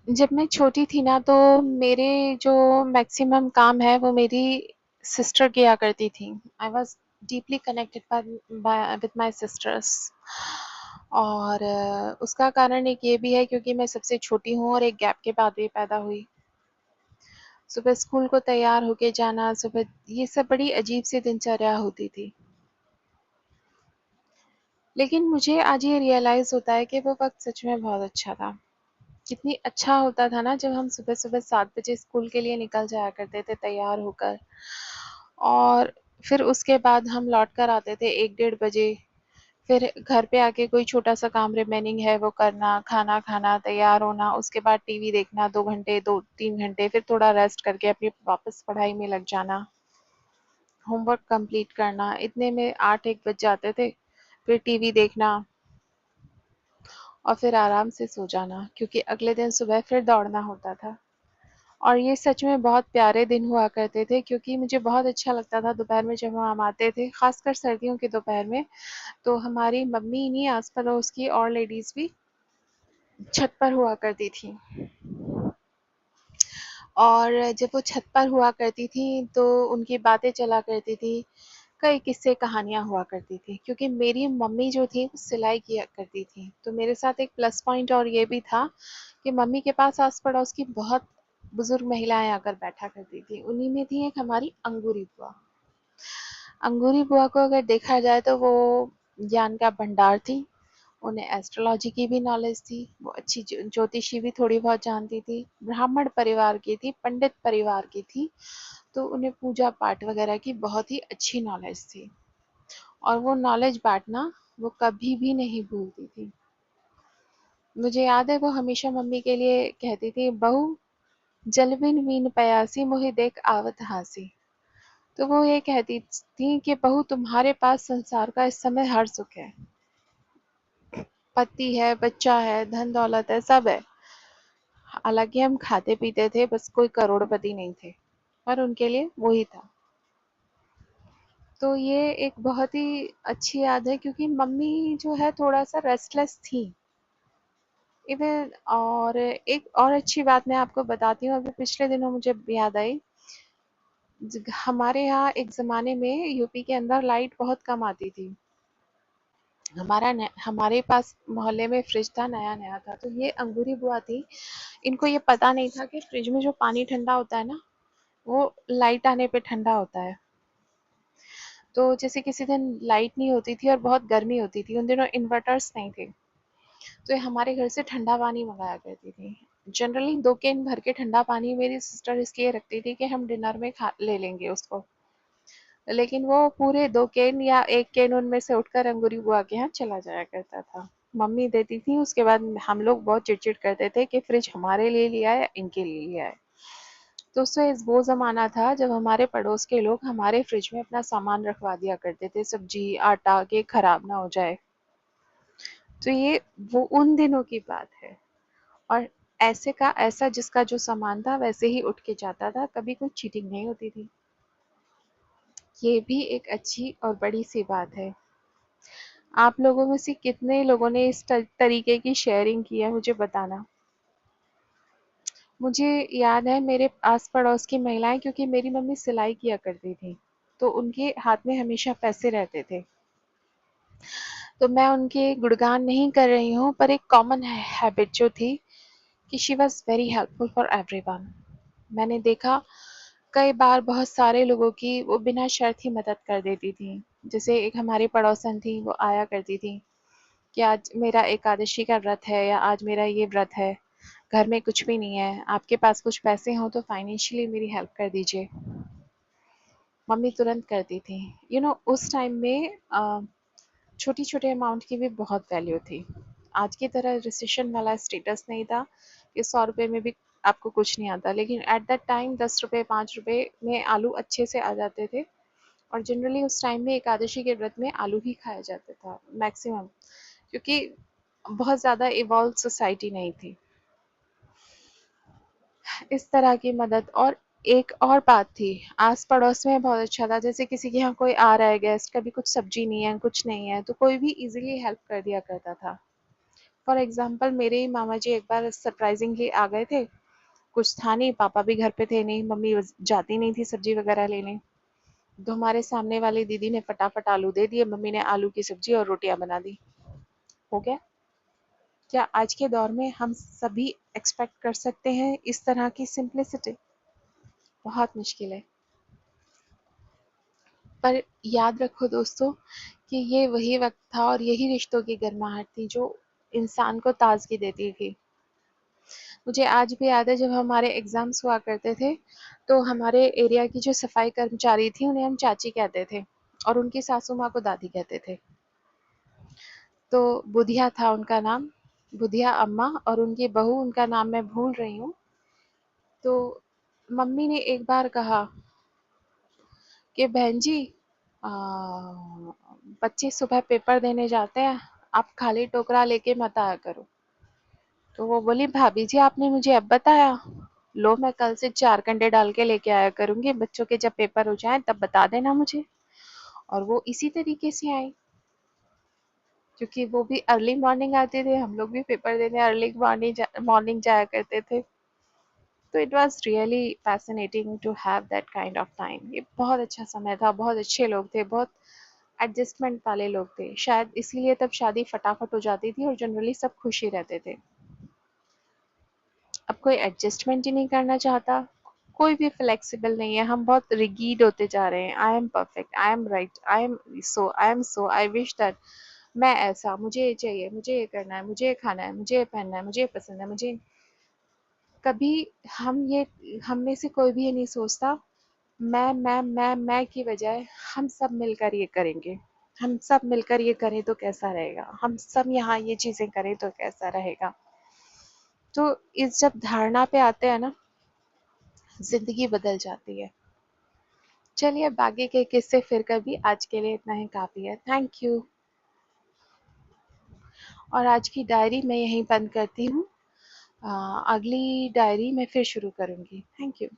जब मैं छोटी थी ना तो मेरे जो मैक्सिमम काम है वो मेरी सिस्टर किया करती थी। I was deeply connected with my sisters. और उसका कारण एक ये भी है क्योंकि मैं सबसे छोटी हूँ और एक गैप के बाद भी पैदा हुई। सुबह स्कूल को तैयार होके जाना, सुबह ये सब बड़ी अजीब सी दिनचर्या होती थी। लेकिन मुझे आज ये रियलाइज होता है कि वो वक्त सच में बहुत अच्छा था। कितनी अच्छा होता था ना जब हम सुबह-सुबह 7 बजे स्कूल के लिए निकल जाया करते थे तैयार होकर, और फिर उसके बाद हम लौट कर आते थे 1 डेढ़ बजे। फिर घर पे आके कोई छोटा-सा काम रिमेनिंग है वो करना, खाना खाना, तैयार होना, उसके बाद टीवी देखना 2 घंटे, 2-3 घंटे, फिर थोड़ा रेस्ट करके अपनी वापस पढ़ाई में लग जाना, होमवर्क कंप्लीट करना। इतने में 8-1 बज जाते थे। फिर टीवी देखना और फिर आराम से सो जाना क्योंकि अगले दिन सुबह फिर दौड़ना होता था। और ये सच में बहुत प्यारे दिन हुआ करते थे क्योंकि मुझे बहुत अच्छा लगता था दोपहर में जब हम आते थे, खासकर सर्दियों के दोपहर में। तो हमारी मम्मी ही नहीं, आस पड़ोस की और लेडीज भी छत पर हुआ करती थी। और जब वो छत पर हुआ करती थी तो उनकी बातें चला करती थी, कई किस्से कहानियाँ हुआ करती थी क्योंकि मेरी मम्मी जो थी वो सिलाई किया करती थी। तो मेरे साथ एक प्लस पॉइंट और ये भी था कि मम्मी के पास आस पड़ोस की बहुत बुजुर्ग महिलाएं आकर बैठा करती थी। उन्हीं में थी एक हमारी अंगूरी बुआ। अंगूरी बुआ को अगर देखा जाए तो वो ज्ञान का भंडार थी। उन्हें एस्ट्रोलॉजी की भी नॉलेज थी, वो अच्छी ज्योतिषी भी थोड़ी बहुत जानती थी, ब्राह्मण परिवार की थी, पंडित परिवार की थी। तो उन्हें पूजा पाठ वगैरह की बहुत ही अच्छी नॉलेज थी, और वो नॉलेज बांटना वो कभी भी नहीं भूलती थी। मुझे याद है वो हमेशा मम्मी के लिए कहती थी, बहू जलविन मीन पयासी मोहि देख आवत हासी। तो वो ये कहती थी कि बहू तुम्हारे पास संसार का इस समय हर सुख है, पति है, बच्चा है, धन दौलत है, सब है। हालांकि हम खाते पीते थे, बस कोई करोड़पति नहीं थे, पर उनके लिए वही था। तो ये एक बहुत ही अच्छी याद है क्योंकि मम्मी जो है थोड़ा सा रेस्टलेस थी इवन। और एक और अच्छी बात मैं आपको बताती हूँ, अभी पिछले दिनों मुझे याद आई। हमारे यहाँ एक ज़माने में यूपी के अंदर लाइट बहुत कम आती थी। हमारे पास मोहल्ले में फ्रिज था, नया नया था। तो ये अंगूरी बुआ थी, इनको ये पता नहीं था कि फ्रिज में जो पानी ठंडा होता है ना, वो लाइट आने पे ठंडा होता है। तो जैसे किसी दिन लाइट नहीं होती थी और बहुत गर्मी होती थी, उन दिनों इन्वर्टर्स नहीं थे, तो ये हमारे घर से ठंडा पानी मंगाया करती थी। जनरली 2 केन भर के ठंडा पानी मेरी सिस्टर इसलिए रखती थी कि हम डिनर में खा ले लेंगे उसको। लेकिन वो पूरे 2 केन या 1 केन उनमें से उठकर अंगूरी बुआ के यहाँ चला जाया करता था। मम्मी देती थी, उसके बाद हम लोग बहुत चिट-चिट करते थे कि फ्रिज हमारे लिए लिया है या इनके लिए लिया है। तो उससे वो ज़माना था जब हमारे पड़ोस के लोग हमारे फ्रिज में अपना सामान रखवा दिया करते थे, सब्जी, आटा, कि खराब ना हो जाए। तो ये वो उन दिनों की बात है। और ऐसे का ऐसा जिसका जो सामान था वैसे ही उठ के जाता था, कभी कोई चीटिंग नहीं होती थी। ये भी एक अच्छी और बड़ी सी बात है। आप लोगों में से कितने लोगों ने इस तरीके की शेयरिंग की है, मुझे बताना। मुझे याद है मेरे आस पड़ोस की महिलाएं, क्योंकि मेरी मम्मी सिलाई किया करती थी, तो उनके हाथ में हमेशा पैसे रहते थे। तो मैं उनके गुणगान नहीं कर रही हूँ, पर एक कॉमन हैबिट जो थी कि she was very helpful for everyone. मैंने देखा कई बार बहुत सारे लोगों की वो बिना शर्त ही मदद कर देती थी। जैसे एक हमारी पड़ोसन थी, वो आया करती थी कि आज मेरा एकादशी का व्रत है या आज मेरा ये व्रत है, घर में कुछ भी नहीं है, आपके पास कुछ पैसे हों तो फाइनेंशियली मेरी हेल्प कर दीजिए। मम्मी तुरंत करती थी। उस टाइम में छोटी छोटे अमाउंट की भी बहुत वैल्यू थी। आज की तरह रिसेशन वाला स्टेटस नहीं था कि 100 रुपए में भी आपको कुछ नहीं आता, लेकिन एट दैट टाइम 10 रुपए 5 रुपए में आलू अच्छे से आ जाते थे। और जनरली उस टाइम में एकादशी के व्रत में आलू ही खाया जाता था मैक्सिमम, क्योंकि बहुत ज़्यादा इवॉल्व सोसाइटी नहीं थी। इस तरह की मदद। और एक और बात थी, आस पड़ोस में बहुत अच्छा था। जैसे किसी के यहाँ कोई आ रहा है गेस्ट, कभी कुछ सब्जी नहीं है, कुछ नहीं है, तो कोई भी इजीली हेल्प कर दिया करता था। फॉर एग्जाम्पल मेरे ही मामा जी एक बार सरप्राइजिंगली आ गए थे, कुछ था नहीं, पापा भी घर पे थे नहीं, मम्मी जाती नहीं थी सब्जी वगैरह लेने, तो हमारे सामने वाली दीदी ने फटाफट आलू दे दिए, मम्मी ने आलू की सब्जी और रोटियां बना दी, हो गया। क्या आज के दौर में हम सभी एक्सपेक्ट कर सकते हैं इस तरह की सिंपलिसिटी? बहुत मुश्किल है। पर याद रखो दोस्तों कि ये वही वक्त था और यही रिश्तों की गर्माहट थी जो इंसान को ताजगी देती थी। मुझे आज भी याद है जब हमारे एग्जाम्स हुआ करते थे तो हमारे एरिया की जो सफाई कर्मचारी थी उन्हें हम चाची कहते थे और उनकी सासू माँ को दादी कहते थे। तो बुधिया था उनका नाम, बुधिया अम्मा, और उनकी बहू, उनका नाम मैं भूल रही हूँ। तो मम्मी ने एक बार कहा कि बहन जी, आ, बच्चे सुबह पेपर देने जाते हैं, आप खाली टोकरा लेके मत आया करो। तो वो बोली, भाभी जी आपने मुझे अब बताया, लो मैं कल से 4 कंडे डाल के लेके आया करूंगी, बच्चों के जब पेपर हो जाए तब बता देना मुझे। और वो इसी तरीके से आई, क्योंकि वो भी अर्ली मॉर्निंग आते थे, हम लोग भी पेपर देने अर्ली मॉर्निंग जाया करते थे। तो it was really fascinating to have that kind of time. ये बहुत अच्छा समय था, बहुत अच्छे लोग थे, बहुत एडजस्टमेंट वाले लोग थे, शायद इसीलिए तब शादी फटाफट हो जाती थी और जनरली सब खुश ही रहते थे। अब कोई एडजस्टमेंट ही नहीं करना चाहता, कोई भी फ्लेक्सिबल नहीं है, हम बहुत रिगीड होते जा रहे हैं। I am perfect, I am right, I am so, I wish that मैं ऐसा, मुझे ये चाहिए, मुझे ये करना है, मुझे ये खाना है, मुझे ये पहनना है, मुझे ये पसंद है, मुझे कभी हम में से कोई भी ये नहीं सोचता मैं की बजाय हम सब मिलकर ये करेंगे, हम सब मिलकर ये करें तो कैसा रहेगा, हम सब यहाँ ये चीजें करें तो कैसा रहेगा। तो इस जब धारणा पे आते हैं ना, जिंदगी बदल जाती है। चलिए बाकी के किस्से फिर कभी, आज के लिए इतना ही काफी है। Thank you. और आज की डायरी मैं यहीं बंद करती हूँ, अगली डायरी मैं फिर शुरू करूंगी। Thank you.